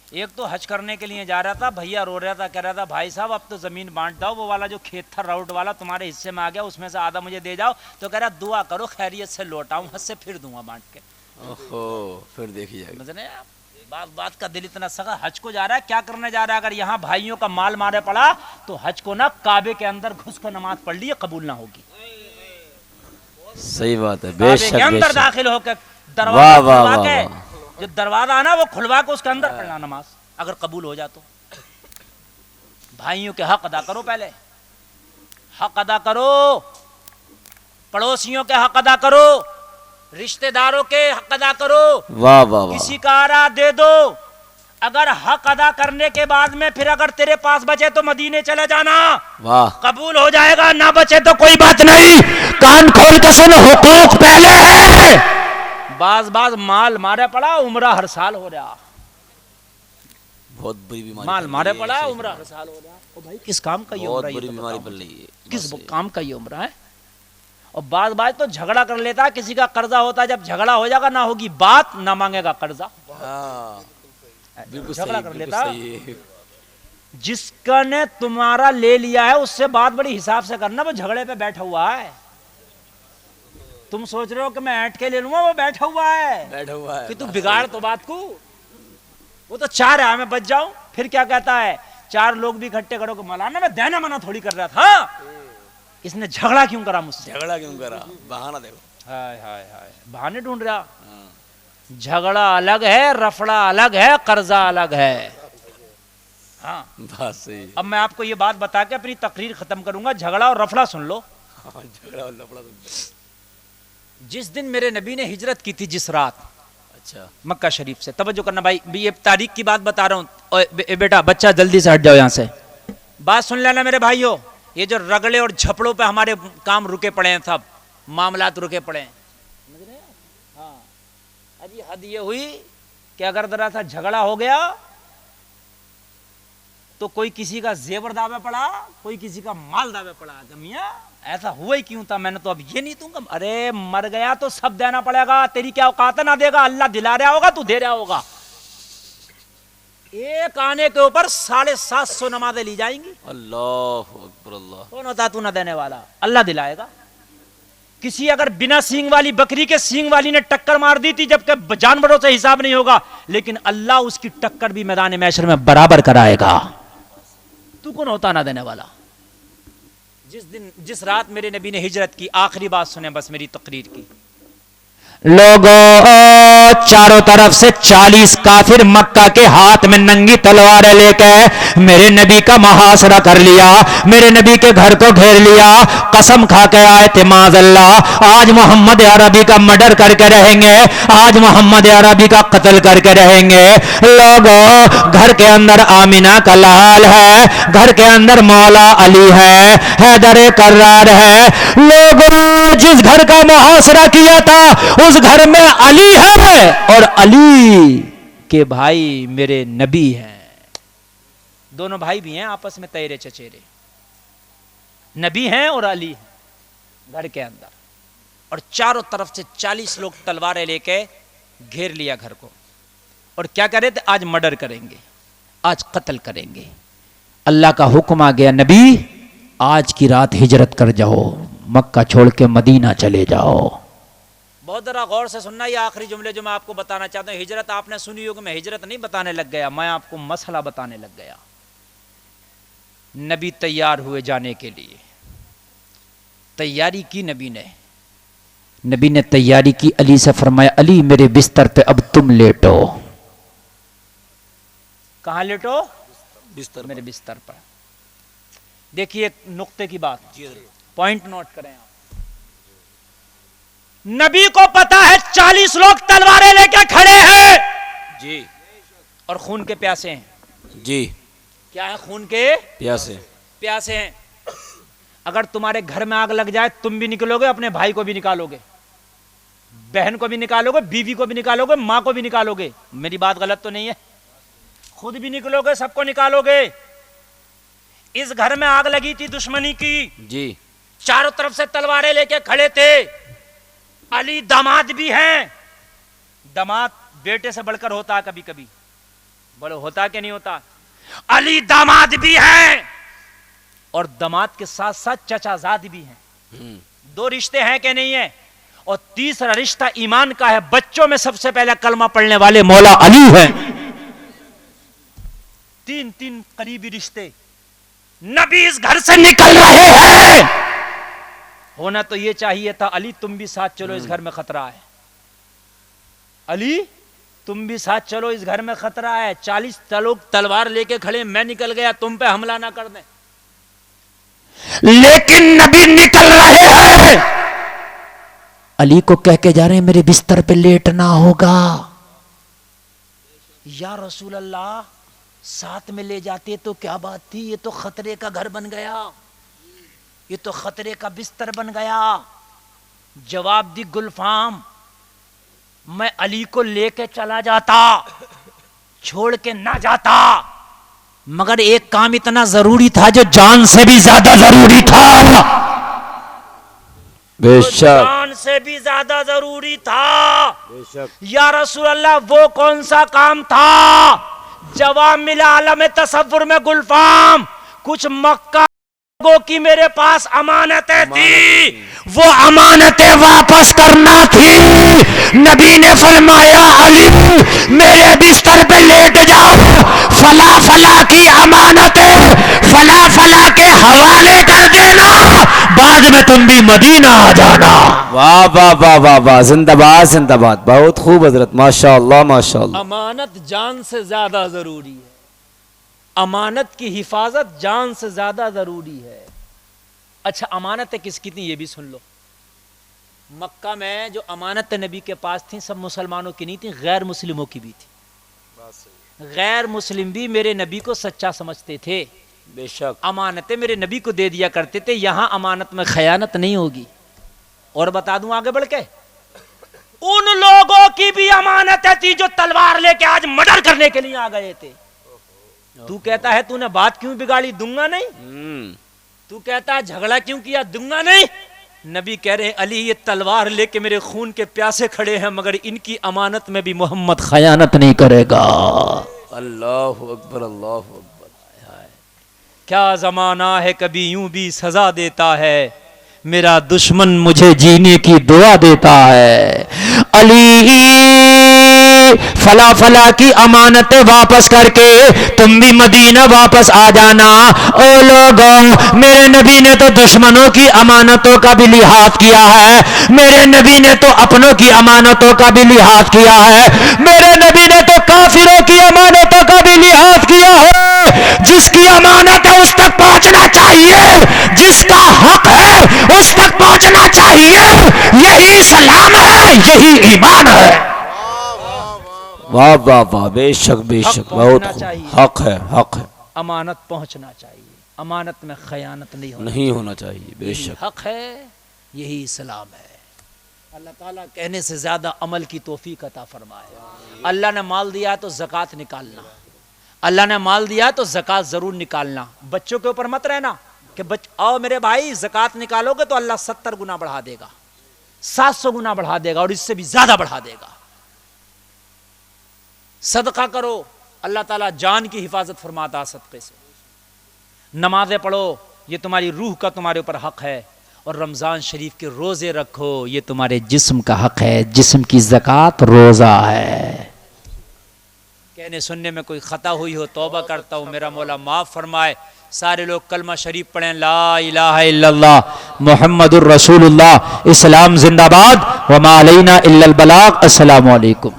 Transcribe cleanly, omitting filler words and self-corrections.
एक तो हज करने के लिए जा रहा था, भैया रो रहा था, कह रहा था भाई साहब अब तो जमीन बांट दो, वो वाला जो खेत था राउट वाला तुम्हारे हिस्से में आ गया, उसमें से आधा मुझे दे जाओ। तो कह रहा दुआ करो खैरियत से लौट आऊं, हज से फिर दूंगा बांट के। ओहो, फिर देखिए जाएगा। समझ रहे हैं आप? बात बात का दिल इतना सगा, हज को जा रहा है, क्या करने जा रहा है? अगर यहाँ भाइयों का माल मारे पड़ा तो हज को ना काबे के अंदर घुस कर नमाज पढ़ ली, कबूल ना होगी। सही बात है, काबे बेशक के अंदर बेशक। दाखिल होकर वाह दरवाजा वाह खुलवा वाह के, वाह। जो दरवाजा आना वो खुलवा के उसके अंदर पढ़ना नमाज, अगर कबूल हो जा तो। भाइयों के हक अदा करो, पहले हक अदा करो, पड़ोसियों के हक अदा करो, रिश्तेदारों के हक अदा करो, वाह वाह वाह। किसी का आरा दे दो। अगर हक अदा करने के बाद में फिर अगर तेरे पास बचे तो मदीने चले जाना, वाह, कबूल हो जाएगा। ना बचे तो कोई बात नहीं, कान खोल के सुन, हुकूक पहले है। बाज बाज माल मारे पड़ा, उम्रा हर साल हो रहा, बहुत बुरी बीमारी माल फैल मारे रही है, पड़ा, सही उम्रा हर साल हो रहा। ओ भाई किस काम का ये बहुत उम्रा? बुरी ये तो बीमारी बताओ फैल मुझे, रही है। किस बस काम का ये उम्रा है? और बाज बाज तो झगड़ा कर लेता है, किसी का कर्जा होता है, जब झगड़ा हो जाएगा ना होगी बात, ना मांगेगा कर्जा। हाँ, बिल्कुल झगड़ा सही, कर बिल्कुल लेता। सही है। जिसका ने तुम्हारा ले लिया है उससे बात बड़ी हिसाब से करना, वो झगड़े पे बैठा हुआ है। तुम सोच रहे हो कि मैं ऐंठ के ले लूंगा, वो बैठा हुआ है बैठा हुआ है कि तू बिगाड़ तो बात को। वो तो चार है मैं बच जाऊं, फिर क्या कहता है, चार लोग भी इकट्ठे करो कि मौलाना मैं देना मना थोड़ी कर रहा था, इसने झगड़ा क्यों करा मुझसे? झगड़ा क्यों करा? बहाना देखो। हाय हाय हाय, बहाने ढूंढ रहा। हाँ, झगड़ा अलग है, रफड़ा अलग है, कर्जा अलग है। हाँ, बात सही है। अब मैं आपको ये बात बता के अपनी तकरीर खत्म करूंगा। झगड़ा और रफड़ा सुन लो। हाँ, झगड़ा और लफड़ा तो- जिस दिन मेरे नबी ने हिजरत की थी, जिस रात, अच्छा, मक्का शरीफ से, तवज्जो करना भाई, ये तारीख की बात बता रहा हूँ। बेटा बच्चा जल्दी से हट जाओ यहाँ से, बात सुन लेना मेरे भाइयों। ये जो रगड़े और झपड़ों पे हमारे काम रुके पड़े हैं, सब मामलात रुके पड़े हैं, समझ रहे हैं? हाँ, अभी हद ये हुई कि अगर जरा सा झगड़ा हो गया तो कोई किसी का जेवर दावे पड़ा, कोई किसी का माल दावे पड़ा। मियां ऐसा हुआ ही क्यों था, मैंने तो अब ये नहीं दूंगा। अरे मर गया तो सब देना पड़ेगा, तेरी क्या औकात है ना देगा? अल्लाह दिला रहा होगा, तू दे रहा होगा। एक आने के ऊपर 750 नमाजें ली जाएंगी। अल्लाह अकबर, अल्लाह। कौन होता तू ना देने वाला? अल्लाह दिलाएगा। किसी अगर बिना सींग वाली बकरी के सींग वाली ने टक्कर मार दी थी, जबकि जानवरों से हिसाब नहीं होगा, लेकिन अल्लाह उसकी टक्कर भी मैदान महशर में बराबर कराएगा। तू कौन होता ना देने वाला? जिस रात मेरे नबी ने हिजरत की, आखिरी बात सुने बस मेरी तकरीर की। लोगों, चारों तरफ से 40 काफिर मक्का के हाथ में नंगी तलवारें लेकर मेरे नबी का मुहासरा कर लिया, मेरे नबी के घर को घेर लिया। कसम खा के आए थे माज़अल्लाह, आज मोहम्मद अरबी का मर्डर करके रहेंगे, आज मोहम्मद अरबी का कत्ल करके रहेंगे। लोगों, घर के अंदर आमिना का लाल है, घर के अंदर मौला अली है, हैदर कर्रार है। लोगों, जिस घर का मुहासरा किया था उस घर में अली है, और अली के भाई मेरे नबी हैं। दोनों भाई भी हैं, आपस में तेरे चचेरे, नबी हैं और अली हैं घर के अंदर। और चारों तरफ से 40 लोग तलवारें लेके घेर लिया घर को, और क्या करे थे, आज मर्डर करेंगे, आज कत्ल करेंगे। अल्लाह का हुक्म आ गया, नबी आज की रात हिजरत कर जाओ, मक्का छोड़ के मदीना चले जाओ। बहुत जरा गौर से सुनना, ये आखिरी जुमले जो मैं आपको बताना चाहता हूँ। हिजरत आपने सुनी होगी, मैं हिजरत नहीं बताने लग गया, मैं आपको मसला बताने लग गया। नबी तैयार हुए जाने के लिए, तैयारी की नबी ने तैयारी की। अली से फरमाया, अली मेरे बिस्तर पे अब तुम लेटो। कहां लेटो? बिस्तर, मेरे बिस्तर पर। देखिए एक नुक्ते की बात, पॉइंट नोट करें आप। नबी को पता है 40 लोग तलवारें लेकर खड़े हैं जी, और खून के प्यासे हैं। जी, क्या है? खून के प्यासे हैं। अगर तुम्हारे घर में आग लग जाए, तुम भी निकलोगे, अपने भाई को भी निकालोगे, बहन को भी निकालोगे, बीवी को भी निकालोगे, मां को भी निकालोगे। मेरी बात गलत तो नहीं है? खुद भी निकलोगे, सबको निकालोगे। इस घर में आग लगी थी दुश्मनी की जी, चारों तरफ से तलवारें लेके खड़े थे। अली दामाद भी हैं, दामाद बेटे से बढ़कर होता है कभी कभी। बोलो होता कि नहीं होता? अली दामाद भी है और दामाद के साथ साथ चचाजाद भी हैं। दो रिश्ते हैं कि नहीं है? और तीसरा रिश्ता ईमान का है। बच्चों में सबसे पहले कलमा पढ़ने वाले मौला अली हैं। तीन तीन करीबी रिश्ते। नबी इस घर से निकल रहे हैं, होना तो ये चाहिए था, अली तुम भी साथ चलो, इस घर में खतरा है। अली तुम भी साथ चलो, इस घर में खतरा है। 40 लोग तलवार लेके खड़े, मैं निकल गया, तुम पे हमला ना कर दें। लेकिन नबी निकल रहे हैं, अली को कह के जा रहे हैं मेरे बिस्तर पे लेटना होगा। या रसूल अल्लाह, साथ में ले जाते तो क्या बात थी, ये तो खतरे का घर बन गया, ये तो खतरे का बिस्तर बन गया। जवाब दी गुलफाम, मैं अली को लेके चला जाता, छोड़ के ना जाता, मगर एक काम इतना जरूरी था जो जान से भी ज्यादा जरूरी था। बेशक, जान से भी ज्यादा जरूरी था। बेशक। या रसूल अल्लाह, वो कौन सा काम था? जवाब मिला आलम तसव्वुर में गुलफाम, कुछ मक्का लोगों की मेरे पास अमानतें थी, वो अमानतें वापस करना थी। नबी ने फरमाया अली मेरे बिस्तर पे लेट जाओ, फला फला की अमानतें फला फला के हवाले कर देना, बाद में तुम भी मदीना आ जाना। वाह वाह वाह वाह वाह, जिंदाबाद जिंदाबाद, बहुत खूब हजरत, माशाअल्लाह माशाअल्लाह। अमानत जान से ज्यादा जरूरी है, अमानत की हिफाजत जान से ज्यादा जरूरी है। अच्छा, अमानतें किसकी थी ये भी सुन लो। मक्का में जो अमानत नबी के पास थी सब मुसलमानों की नहीं थी, गैर मुस्लिमों की भी थी। गैर मुस्लिम भी मेरे नबी को सच्चा समझते थे। बेशक। अमानतें मेरे नबी को दे दिया करते थे, यहां अमानत में खयानत नहीं होगी। और बता दूं आगे बढ़ के, उन लोगों की भी अमानतें थी जो तलवार लेके आज मर्डर करने के लिए आ गए थे। तू कहता है तूने बात क्यों बिगाड़ी, दूंगा नहीं। तू कहता है झगड़ा क्यों किया, दूंगा नहीं। नबी कह रहे हैं अली ये तलवार लेके मेरे खून के प्यासे खड़े हैं, मगर इनकी अमानत में भी मोहम्मद खयानत नहीं करेगा। अल्लाहु अकबर, अल्लाहु अकबर। क्या जमाना है, कभी यूं भी सजा देता है, मेरा दुश्मन मुझे जीने की दुआ देता है। अली फला फला की अमानतें वापस करके तुम भी मदीना वापस आ जाना। ओ लोगों, मेरे नबी ने तो दुश्मनों की अमानतों का भी लिहाज किया है, मेरे नबी ने तो अपनों की अमानतों का भी लिहाज किया है, मेरे नबी ने तो काफिरों की अमानतों का भी लिहाज किया है। जिसकी अमानत है उस तक पहुंचना चाहिए, जिसका हक है उस तक पहुंचना चाहिए। यही इस्लाम है, यही ईमान है। वाह वाह वाह, बेशक बेशक, बहुत खूब। हक है, हक है। अमानत पहुंचना चाहिए, अमानत में खयानत नहीं होना चाहिए। बेशक हक है, यही इस्लाम है। अल्लाह ताला कहने से ज्यादा अमल की तौफीक अता फरमाए। अल्लाह ने माल दिया तो ज़कात निकालना, अल्लाह ने माल दिया तो ज़कात जरूर निकालना। बच्चों के ऊपर मत रहना कि आओ मेरे भाई ज़कात निकालोगे तो अल्लाह 70 गुना बढ़ा देगा, 700 गुना बढ़ा देगा और इससे भी ज्यादा बढ़ा देगा। सदका करो, अल्लाह ताला जान की हिफाजत फरमाता सदक़े से। नमाजें पढ़ो, ये तुम्हारी रूह का तुम्हारे ऊपर हक है। और रमज़ान शरीफ के रोज़े रखो, ये तुम्हारे जिस्म का हक है, जिस्म की ज़कात रोज़ा है। कहने सुनने में कोई ख़ता हुई हो तौबा करता हूँ, मेरा मौला माफ़ फरमाए। सारे लोग कलमा शरीफ पढ़ें, ला इलाहा इल्लल्लाह मुहम्मदुर रसूलुल्लाह। इस्लाम जिंदाबाद, व मा अलैना इल्लल बलाग। अस्सलामु अलैकुम।